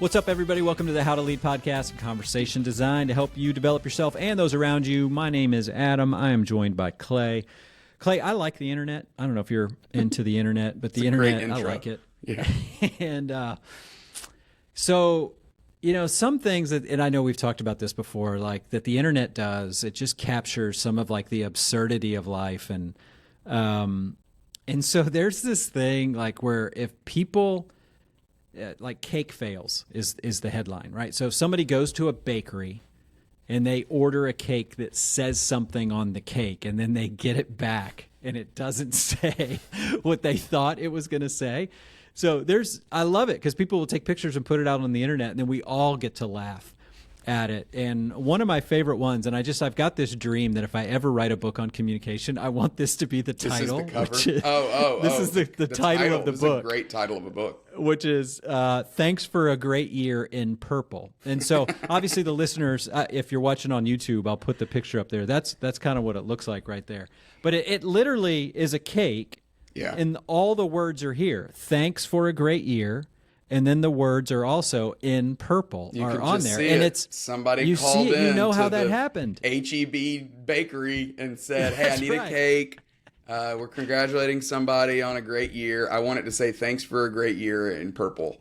What's up, everybody? Welcome to the How to Lead podcast, a conversation designed to help you develop yourself and those around you. My name is Adam. I am joined by Clay. Clay, I like the internet. I don't know if you're into the internet, but the internet, I like it. Yeah. And so, you know, some things that, and I know we've talked about this before, like that the internet does, it just captures some of like the absurdity of life. And so there's this thing like where if people... like cake fails is the headline, right? So if somebody goes to a bakery and they order a cake that says something on the cake and then they get it back and it doesn't say what they thought it was going to say. So I love it because people will take pictures and put it out on the internet and then we all get to laugh at it. And one of my favorite ones, and I've got this dream that if I ever write a book on communication, I want this to be the title. This is the cover? This is the title of the book. This is a great title of a book. Which is Thanks for a Great Year in Purple. And so obviously the listeners, if you're watching on YouTube, I'll put the picture up there. That's kind of what it looks like right there. But it literally is a cake. Yeah. And all the words are here. Thanks for a great year. And then the words are also in purple are on there. And it's somebody you called see it, in. You know to how that the happened. HEB bakery and said, "Hey, I need a cake. We're congratulating somebody on a great year. I want it to say thanks for a great year in purple."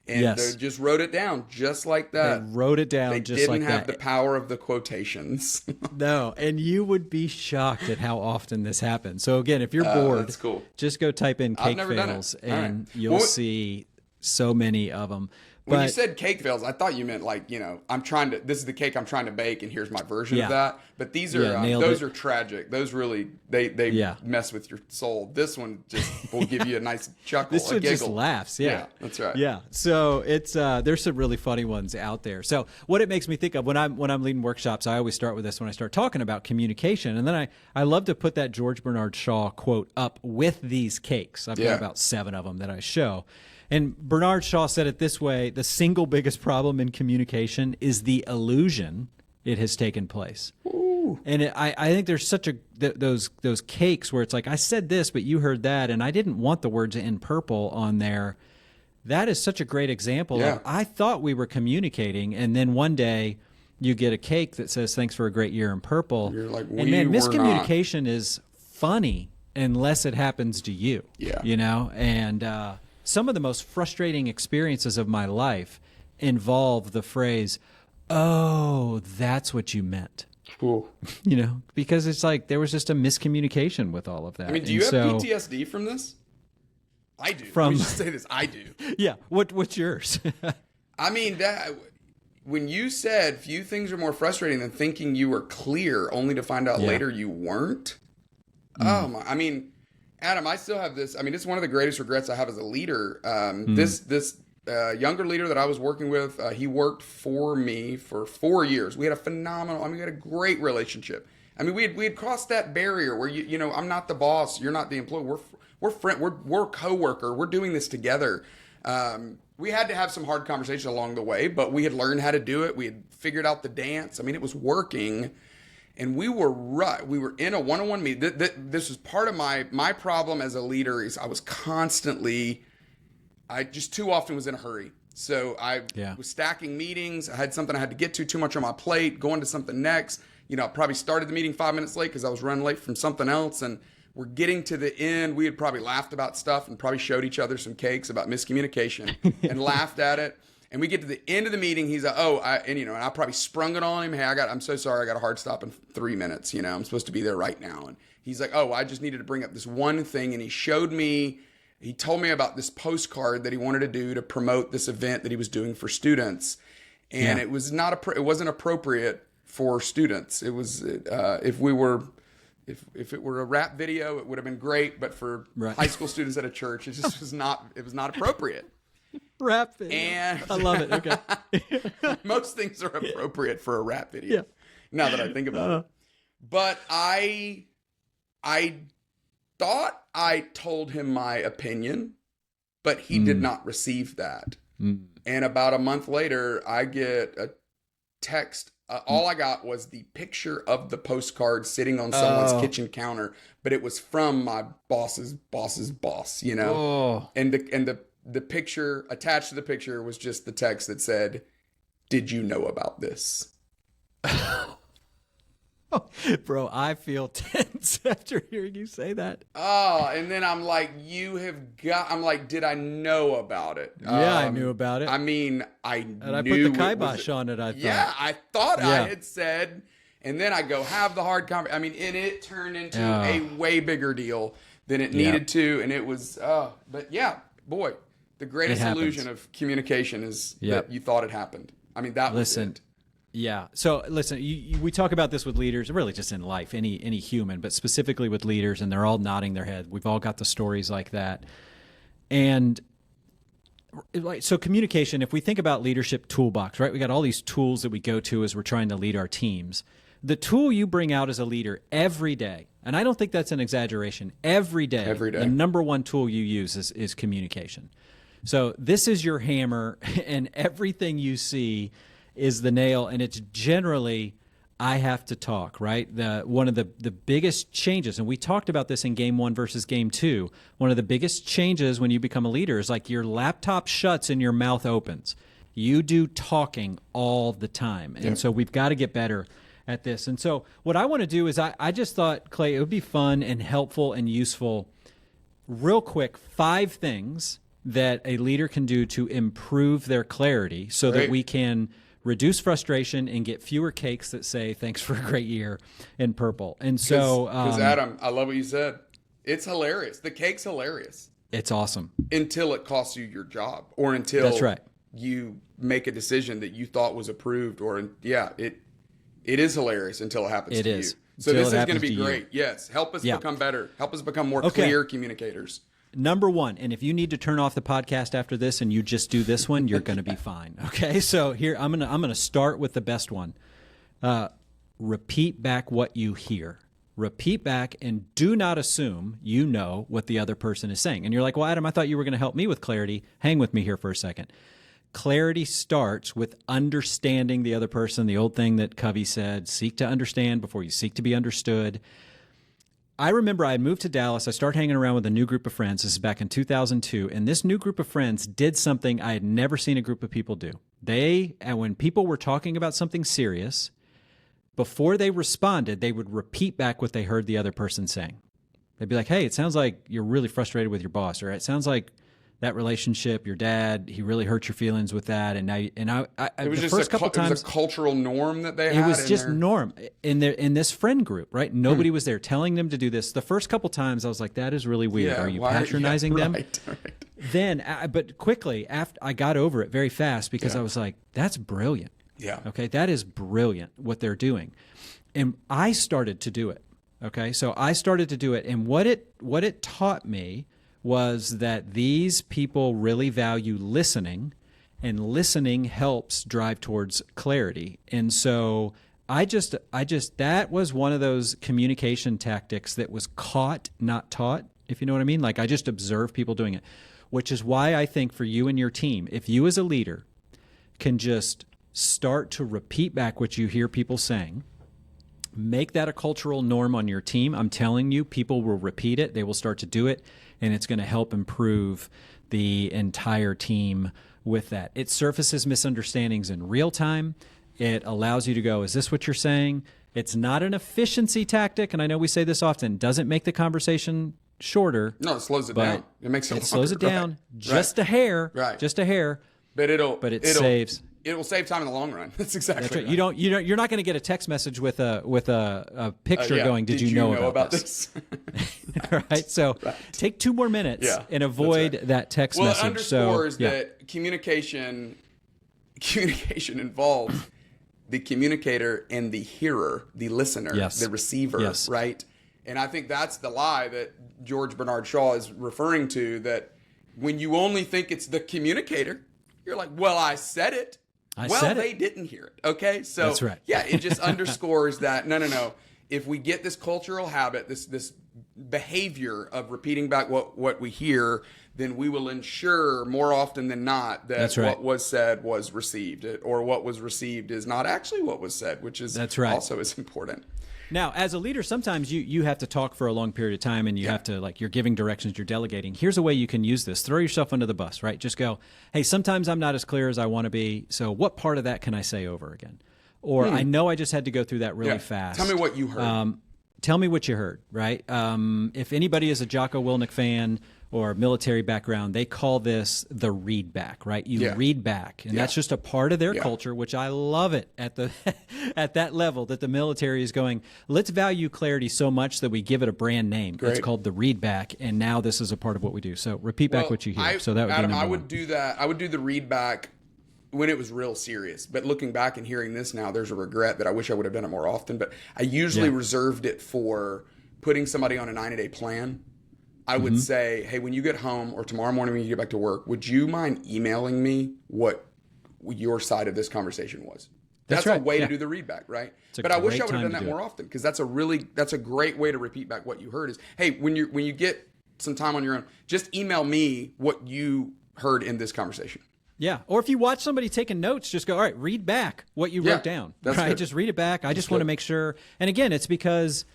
And they just wrote it down just like that. They wrote it down just like that. They didn't have the power of the quotations. No, and you would be shocked at how often this happens. So again, if you're bored, that's cool. Just go type in cake fails and you'll see so many of them. When you said cake fails, I thought you meant like, this is the cake I'm trying to bake and here's my version of that. But these are, those are tragic. Those really, they mess with your soul. This one just will give you a nice chuckle, this a one giggle. just laughs. Yeah, that's right. Yeah. So it's, there's some really funny ones out there. So what it makes me think of when I'm leading workshops, I always start with this when I start talking about communication. And then I love to put that George Bernard Shaw quote up with these cakes. I've got about 7 of them that I show. And Bernard Shaw said it this way: the single biggest problem in communication is the illusion it has taken place. Ooh. And I think there's such those cakes where it's like, I said this, but you heard that, and I didn't want the words in purple on there. That is such a great example of, I thought we were communicating, and then one day you get a cake that says thanks for a great year in purple. You're like, and man, miscommunication is funny unless it happens to you. Yeah. You know? And some of the most frustrating experiences of my life involve the phrase, "Oh, that's what you meant." Ooh. You know, because it's like there was just a miscommunication with all of that. I mean, do you have PTSD from this? I do. Let me just say this. I do. Yeah. What's yours? I mean, when you said few things are more frustrating than thinking you were clear only to find out later you weren't. Oh my! I mean, Adam, I still have this. I mean, it's one of the greatest regrets I have as a leader. This younger leader that I was working with, he worked for me for 4 years. We had we had a great relationship. I mean, we had crossed that barrier where I'm not the boss, you're not the employee. We're friend, we're coworker. We're doing this together. We had to have some hard conversations along the way, but we had learned how to do it. We had figured out the dance. I mean, it was working. And we were in a one-on-one meeting. This was part of my problem as a leader is I just too often was in a hurry. So I was stacking meetings. I had something I had to get to, too much on my plate, going to something next. I probably started the meeting 5 minutes late because I was running late from something else. And we're getting to the end. We had probably laughed about stuff and probably showed each other some cakes about miscommunication and laughed at it. And we get to the end of the meeting. He's like, and I probably sprung it on him. Hey, I'm so sorry. I got a hard stop in 3 minutes. I'm supposed to be there right now. And he's like, I just needed to bring up this one thing. And he told me about this postcard that he wanted to do to promote this event that he was doing for students. And it wasn't appropriate for students. It was, if it were a rap video, it would have been great. But for high school students at a church, it just was not appropriate. Rap video. And I love it. Okay. Most things are appropriate for a rap video. Now that I think about it. But I thought I told him my opinion, but he did not receive that. And about a month later, I get a text. All I got was the picture of the postcard sitting on someone's kitchen counter, but it was from my boss's boss, And the the picture attached to the picture was just the text that said, "Did you know about this?" Bro, I feel tense after hearing you say that. Oh, and then I'm like, I'm like, did I know about it? Yeah, I knew about it. I mean, and I put the kibosh on it, I thought. Yeah, I thought I had said, and then I go have the hard conversation. I mean, and it turned into a way bigger deal than it needed to, and it was, but yeah, boy, the greatest illusion of communication is that you thought it happened. I mean, that was it. Yeah. So listen, we talk about this with leaders, really just in life, any human, but specifically with leaders, and they're all nodding their head. We've all got the stories like that. And so communication, if we think about leadership toolbox, right? We got all these tools that we go to as we're trying to lead our teams. The tool you bring out as a leader every day, and I don't think that's an exaggeration, every day, the number one tool you use is communication. So this is your hammer, and everything you see is the nail, and it's generally, I have to talk, right? One of the biggest changes, and we talked about this in game 1 versus game 2, one of the biggest changes when you become a leader is like your laptop shuts and your mouth opens. You do talking all the time. And so we've got to get better at this. And so what I want to do is I just thought, Clay, it would be fun and helpful and useful, real quick, 5 things that a leader can do to improve their clarity so that we can reduce frustration and get fewer cakes that say thanks for a great year in purple. And so because Adam, I love what you said. It's hilarious. The cake's hilarious. It's awesome. Until it costs you your job, or until you make a decision that you thought was approved, or it is hilarious until it happens to you. So this is going to be great. Yes. Help us become better. Help us become more clear communicators. Number 1, and if you need to turn off the podcast after this and you just do this one, you're going to be fine. Okay, so here I'm gonna start with the best one. Repeat back what you hear. Repeat back, and do not assume you know what the other person is saying. And you're like, well, Adam, I thought you were going to help me with clarity. Hang with me here for a second. Clarity starts with understanding the other person. The old thing that Covey said: seek to understand before you seek to be understood. I remember I had moved to Dallas. I started hanging around with a new group of friends. This is back in 2002. And this new group of friends did something I had never seen a group of people do. When people were talking about something serious, before they responded, they would repeat back what they heard the other person saying. They'd be like, hey, it sounds like you're really frustrated with your boss, or it sounds like that relationship, your dad, he really hurt your feelings with that. And it was just first couple times, it was a cultural norm that they had. It was just norm in this friend group, right? Nobody was there telling them to do this. The first couple times I was like, that is really weird. Are you patronizing them? Right. Then, but quickly after I got over it very fast, because I was like, that's brilliant. Yeah. Okay. That is brilliant what they're doing. And I started to do it. Okay. So I started to do it. And what it taught me was that these people really value listening, and listening helps drive towards clarity. And so I just that was one of those communication tactics that was caught, not taught, if you know what I mean. Like, I just observed people doing it, which is why I think for you and your team, if you as a leader can just start to repeat back what you hear people saying, make that a cultural norm on your team, I'm telling you, people will repeat it. They will start to do it, and it's going to help improve the entire team with that. It surfaces misunderstandings in real time. It allows you to go, is this what you're saying? It's not an efficiency tactic, and I know we say this often. Doesn't make the conversation shorter. No, it slows it down. It makes it longer. Slows it down just a hair. Right. Just a hair. But it saves. It will save time in the long run. That's exactly right. You're not going to get a text message with a picture going, did you know about this? Right. So take 2 more minutes and avoid that text message. Well, it underscores that communication involves the communicator and the hearer, the listener, the receiver, right? And I think that's the lie that George Bernard Shaw is referring to, that when you only think it's the communicator, you're like, well, I said it. They didn't hear it. Okay. So that's right. Yeah, it just underscores that no. If we get this cultural habit, this behavior of repeating back what we hear, then we will ensure more often than not that what was said was received, or what was received is not actually what was said, which is also is important. Now, as a leader, sometimes you have to talk for a long period of time, and you have to, like, you're giving directions, you're delegating. Here's a way you can use this. Throw yourself under the bus, right? Just go, hey, sometimes I'm not as clear as I want to be, so what part of that can I say over again? Or I know I just had to go through that really fast. Tell me what you heard. Tell me what you heard, right? If anybody is a Jocko Willink fan or military background, they call this the read back, right? You read back, and that's just a part of their culture, which I love it at the at that level that the military is going, let's value clarity so much that we give it a brand name. Great. It's called the read back, and now this is a part of what we do. So repeat back what you hear. So that would Adam, be number I would one. do that. I would do the read back when it was real serious. But looking back and hearing this now, there's a regret that I wish I would have done it more often. But I usually reserved it for putting somebody on a 90-day plan. I would say, hey, when you get home or tomorrow morning when you get back to work, would you mind emailing me what your side of this conversation was? That's right. a way to do the read back, right? But I wish I would have done that more often, because that's a great way to repeat back what you heard is, hey, when you get some time on your own, just email me what you heard in this conversation. Yeah. Or if you watch somebody taking notes, just go, all right, read back what you wrote down. That's right? good. Just read it back. I just want to make sure. And again, it's because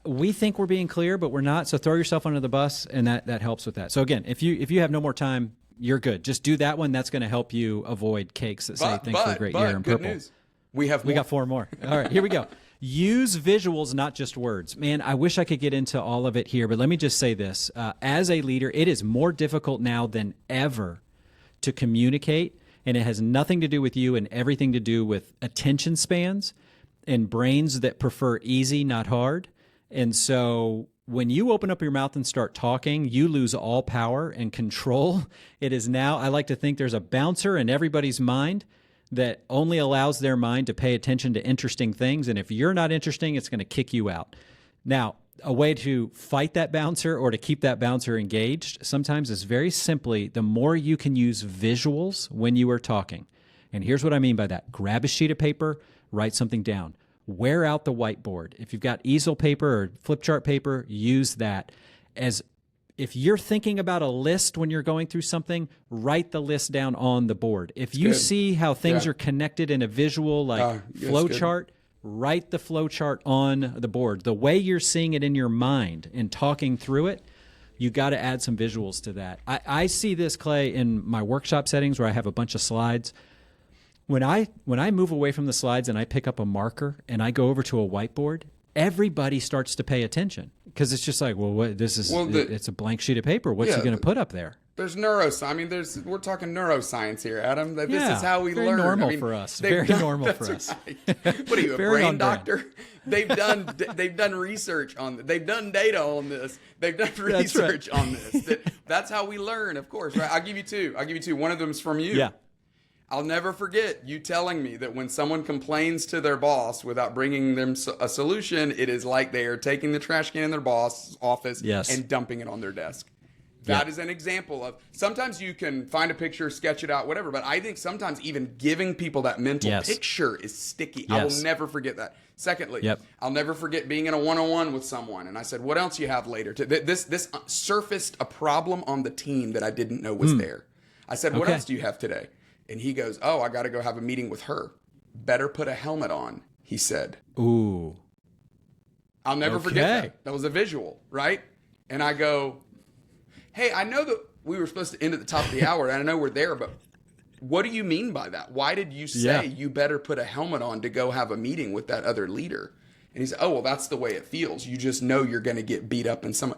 we think we're being clear, but we're not. So throw yourself under the bus, and that helps with that. So again, if you have no more time, you're good. Just do that one. That's going to help you avoid cakes that say thanks for a great year in good purple. News. We got 4 more. All right, here we go. Use visuals, not just words. Man, I wish I could get into all of it here, but let me just say this. As a leader, it is more difficult now than ever to communicate, and it has nothing to do with you and everything to do with attention spans and brains that prefer easy, not hard. And so when you open up your mouth and start talking, you lose all power and control. It is now, I like to think there's a bouncer in everybody's mind that only allows their mind to pay attention to interesting things. And if you're not interesting, it's going to kick you out. Now, a way to fight that bouncer or to keep that bouncer engaged sometimes is very simply, the more you can use visuals when you are talking. And here's what I mean by that. Grab a sheet of paper, write something down. Wear out the whiteboard. If you've got easel paper or flip chart paper, use that. As if you're thinking about a list when you're going through something, write the list down on the board. If you see how things are connected in a visual flow chart, write the flow chart on the board. The way you're seeing it in your mind and talking through it, you got to add some visuals to that. I see this, Clay, in my workshop settings where I have a bunch of slides. When I move away from the slides and I pick up a marker and I go over to a whiteboard, everybody starts to pay attention, because it's just like, well, it's a blank sheet of paper. What's he going to put up there? There's neuroscience. I mean, we're talking neuroscience here, Adam. This is how we learn. Normal for us. Very normal for us. Right. What are you, a brain doctor? They've done research on this. They've done data on this. They've done research on this. That's how we learn, of course. Right? I'll give you two. One of them's from you. Yeah. I'll never forget you telling me that when someone complains to their boss without bringing them a solution, it is like they are taking the trash can in their boss's office and dumping it on their desk. That is an example of, sometimes you can find a picture, sketch it out, whatever, but I think sometimes even giving people that mental picture is sticky. I will never forget that. Secondly, I'll never forget being in a one-on-one with someone, and I said, what else you have later? This surfaced a problem on the team that I didn't know was there. I said, what else do you have today? And he goes, oh, I got to go have a meeting with her. Better put a helmet on, he said. Ooh. I'll never forget that. That was a visual, right? And I go, hey, I know that we were supposed to end at the top of the hour, and I know we're there, but what do you mean by that? Why did you say you better put a helmet on to go have a meeting with that other leader? And he said, oh, well, that's the way it feels. You just know you're going to get beat up in some.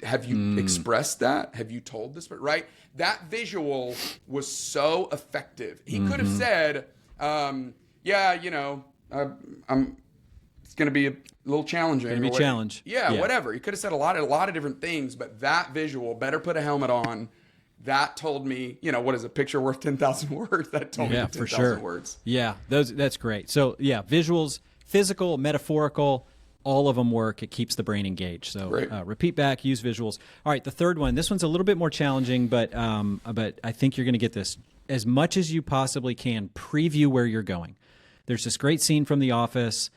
Have you expressed that? Have you told this? Right? That visual was so effective. He could have said, I'm it's going to be a little challenging. It's going to be a challenge. Yeah, whatever. He could have said a lot of different things, but that visual, better put a helmet on, that told me, what is a picture worth 10,000 words? That told me 10,000 words. Yeah, that's great. So, visuals, physical, metaphorical, all of them work. It keeps the brain engaged. So repeat back, use visuals. All right, the third one. This one's a little bit more challenging, but I think you're going to get this. As much as you possibly can, preview where you're going. There's this great scene from The Office.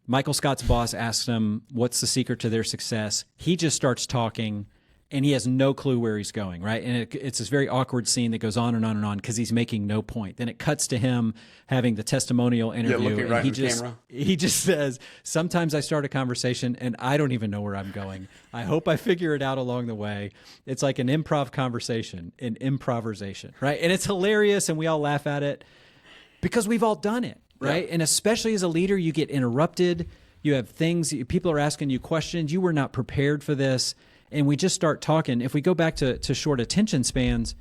Michael Scott's boss asks him, what's the secret to their success? He just starts talking, and he has no clue where he's going, right? And it's this very awkward scene that goes on and on and on because he's making no point. Then it cuts to him having the testimonial interview, looking and right he in the just camera. he just says, "Sometimes I start a conversation and I don't even know where I'm going. I hope I figure it out along the way." It's like an improv conversation, an improvisation, right? And it's hilarious, and we all laugh at it because we've all done it, right? And especially as a leader, you get interrupted. You have things, people are asking you questions. You were not prepared for this. And we just start talking. If we go back to short attention spans,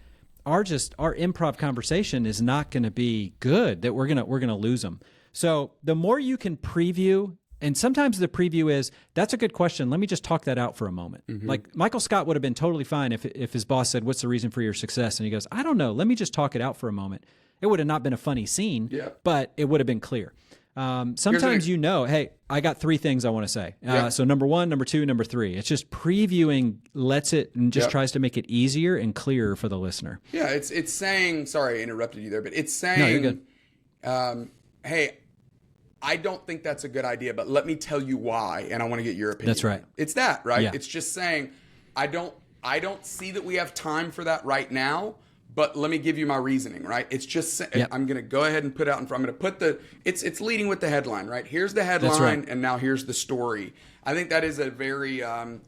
our improv conversation is not going to be good, that we're going to lose them. So the more you can preview, and sometimes the preview is, that's a good question. Let me just talk that out for a moment. Like Michael Scott would have been totally fine if his boss said, "What's the reason for your success?" And he goes, "I don't know. Let me just talk it out for a moment." It would have not been a funny scene, but it would have been clear. Sometimes hey, I got 3 things I want to say. So number 1, number 2, number 3. It's just previewing lets it and just tries to make it easier and clearer for the listener. Yeah, it's saying, sorry I interrupted you there, but it's saying, no, you're good. Hey, I don't think that's a good idea, but let me tell you why, and I want to get your opinion. That's right. It's that, right? Yeah. It's just saying, I don't see that we have time for that right now, but let me give you my reasoning, right? It's just, I'm going to go ahead and put out in front. I'm going to put it's leading with the headline, right? Here's the headline, right. And now here's the story. I think that is a very,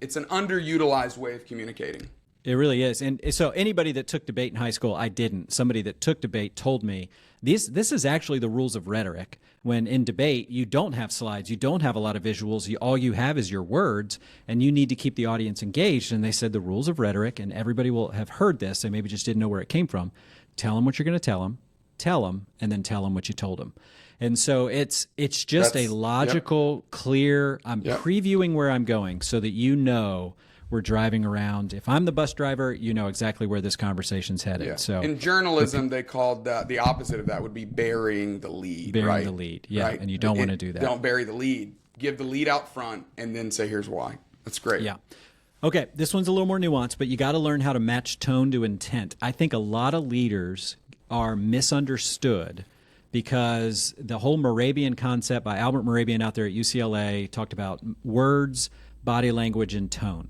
it's an underutilized way of communicating. It really is. And so anybody that took debate in high school, I didn't. Somebody that took debate told me this is actually the rules of rhetoric. When in debate, you don't have slides, you don't have a lot of visuals, all you have is your words, and you need to keep the audience engaged. And they said the rules of rhetoric, and everybody will have heard this, they maybe just didn't know where it came from. Tell them what you're going to tell them, and then tell them what you told them. And so it's just a logical, clear, I'm previewing where I'm going so that you know we're driving around. If I'm the bus driver, you know exactly where this conversation's headed. Yeah. So in journalism, they called that, the opposite of that would be burying the lead. Burying the lead, right? And you don't want to do that. Don't bury the lead. Give the lead out front, and then say, "Here's why." That's great. Yeah. Okay, this one's a little more nuanced, but you got to learn how to match tone to intent. I think a lot of leaders are misunderstood because the whole Morabian concept by Albert Morabian out there at UCLA talked about words, body language, and tone.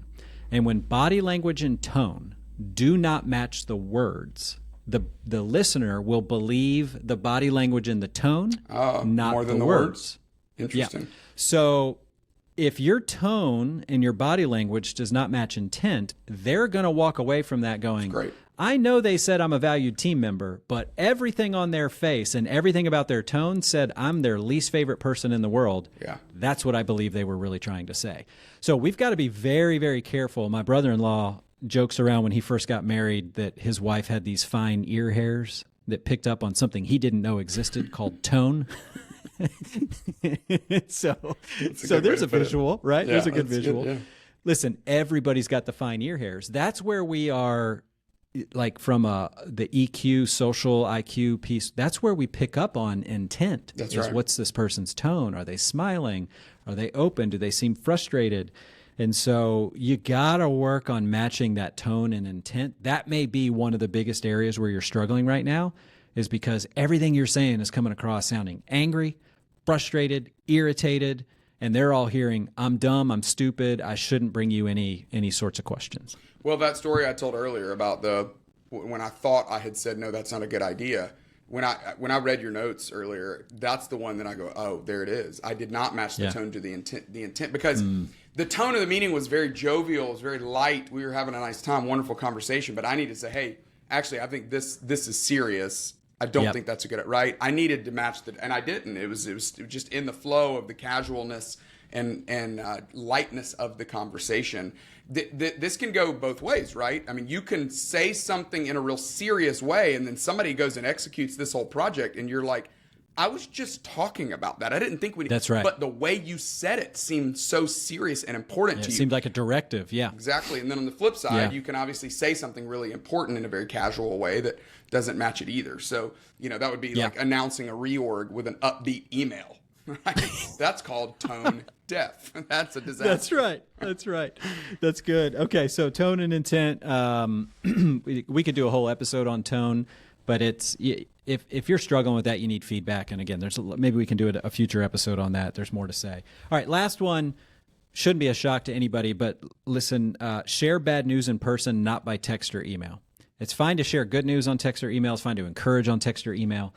And when body language and tone do not match the words, the listener will believe the body language and the tone, not more than the words. Interesting. Yeah. So if your tone and your body language does not match intent, they're going to walk away from that going, great. I know they said I'm a valued team member, but everything on their face and everything about their tone said I'm their least favorite person in the world. Yeah. That's what I believe they were really trying to say. So we've got to be very, very careful. My brother-in-law jokes around when he first got married that his wife had these fine ear hairs that picked up on something he didn't know existed called tone. So there's a visual, right? There's a good visual. Good, yeah. Listen, everybody's got the fine ear hairs. That's where we are, like from the EQ, social IQ piece. That's where we pick up on intent. That's right. What's this person's tone? Are they smiling? Are they open? Do they seem frustrated? And so you got to work on matching that tone and intent. That may be one of the biggest areas where you're struggling right now, is because everything you're saying is coming across sounding angry, frustrated, irritated, and they're all hearing, I'm dumb, I'm stupid, I shouldn't bring you any sorts of questions. Well, that story I told earlier about when I thought I had said, no, that's not a good idea. When I read your notes earlier, that's the one that I go, oh, there it is. I did not match the tone to the intent because the tone of the meeting was very jovial, it was very light. We were having a nice time, wonderful conversation, but I needed to say, hey, actually, I think this is serious. I don't think that's a good, right? I needed to match and I didn't. It was just in the flow of the casualness and lightness of the conversation. This can go both ways, right? I mean, you can say something in a real serious way, and then somebody goes and executes this whole project, and you're like, I was just talking about that. I didn't think we. That's right. But the way you said it seemed so serious and important to you. It seemed like a directive, yeah. Exactly. And then on the flip side, you can obviously say something really important in a very casual way that doesn't match it either. So, that would be like announcing a reorg with an upbeat email. Right? That's called tone deaf. That's a disaster. That's right. That's good. Okay, so tone and intent. We could do a whole episode on tone, but it's if you're struggling with that, you need feedback. And again, maybe we can do a future episode on that. There's more to say. All right, last one. shouldn't be a shock to anybody, but listen, share bad news in person, not by text or email. It's fine to share good news on text or email. It's fine to encourage on text or email,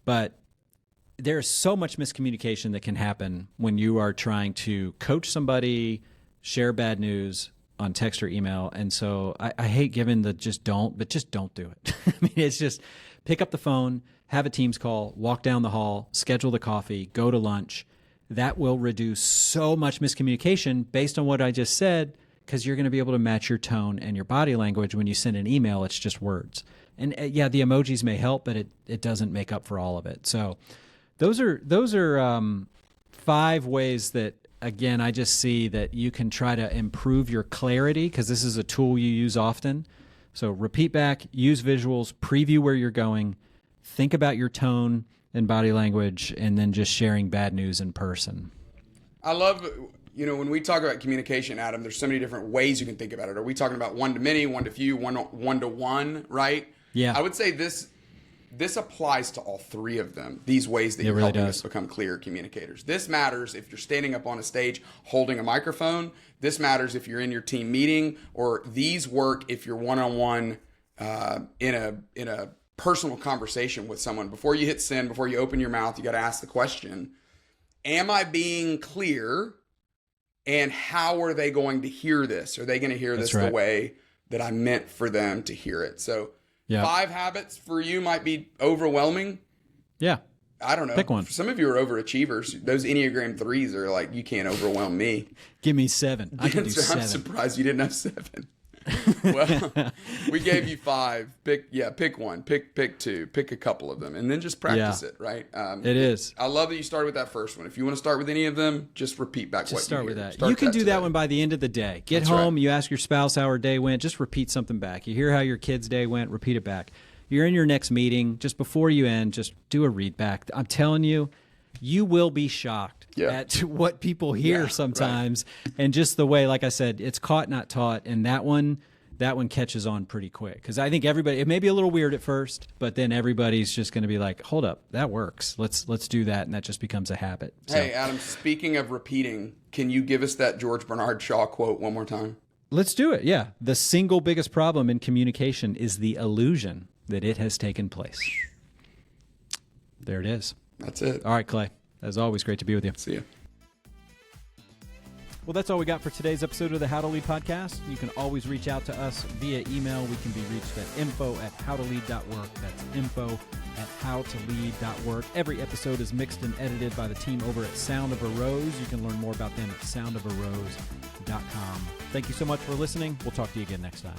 but there's so much miscommunication that can happen when you are trying to coach somebody, share bad news on text or email. And so I hate giving the just don't do it. I mean, it's just pick up the phone, have a Teams call, walk down the hall, schedule the coffee, go to lunch. That will reduce so much miscommunication based on what I just said, because you're going to be able to match your tone and your body language. When you send an email, it's just words. And yeah, the emojis may help, but it doesn't make up for all of it. So those are 5 ways that, again, I just see that you can try to improve your clarity, because this is a tool you use often. So repeat back, use visuals, preview where you're going, think about your tone and body language, and then just sharing bad news in person. I love, when we talk about communication, Adam, there's so many different ways you can think about it. Are we talking about one to many, one to few, one to one, right? Yeah. I would say this applies to all 3 of them, these ways that you're helping us become clear communicators. This matters if you're standing up on a stage holding a microphone. This matters if you're in your team meeting, or these work if you're one-on-one in a personal conversation with someone. Before you hit send, before you open your mouth, you got to ask the question, am I being clear? And how are they going to hear this? Are they going to hear this the way that I meant for them to hear it? So 5 habits for you might be overwhelming. Yeah. I don't know. Pick one. For some of you are overachievers. Those Enneagram 3s are like, you can't overwhelm me. Give me 7. I can do 7. I'm surprised you didn't have 7. Well, we gave you 5. Pick one. Pick 2. Pick a couple of them, and then just practice it. Right? It is. I love that you started with that first one. If you want to start with any of them, just repeat back. Just start with that. You can do that one by the end of the day. Get home. You ask your spouse how her day went. Just repeat something back. You hear how your kid's day went. Repeat it back. You're in your next meeting. Just before you end, just do a read back. I'm telling you, you will be shocked at what people hear sometimes, and just the way, like I said, it's caught, not taught, and that one catches on pretty quick, because I think everybody, it may be a little weird at first, but then everybody's just going to be like, hold up, that works. Let's do that, and that just becomes a habit. Hey, Adam, speaking of repeating, can you give us that George Bernard Shaw quote one more time? Let's do it. Yeah. The single biggest problem in communication is the illusion that it has taken place. There it is. That's it. All right, Clay. As always, great to be with you. See you. Well, that's all we got for today's episode of the How to Lead podcast. You can always reach out to us via email. We can be reached at info@howtolead.work. That's info@howtolead.work. Every episode is mixed and edited by the team over at Sound of a Rose. You can learn more about them at soundofarose.com. Thank you so much for listening. We'll talk to you again next time.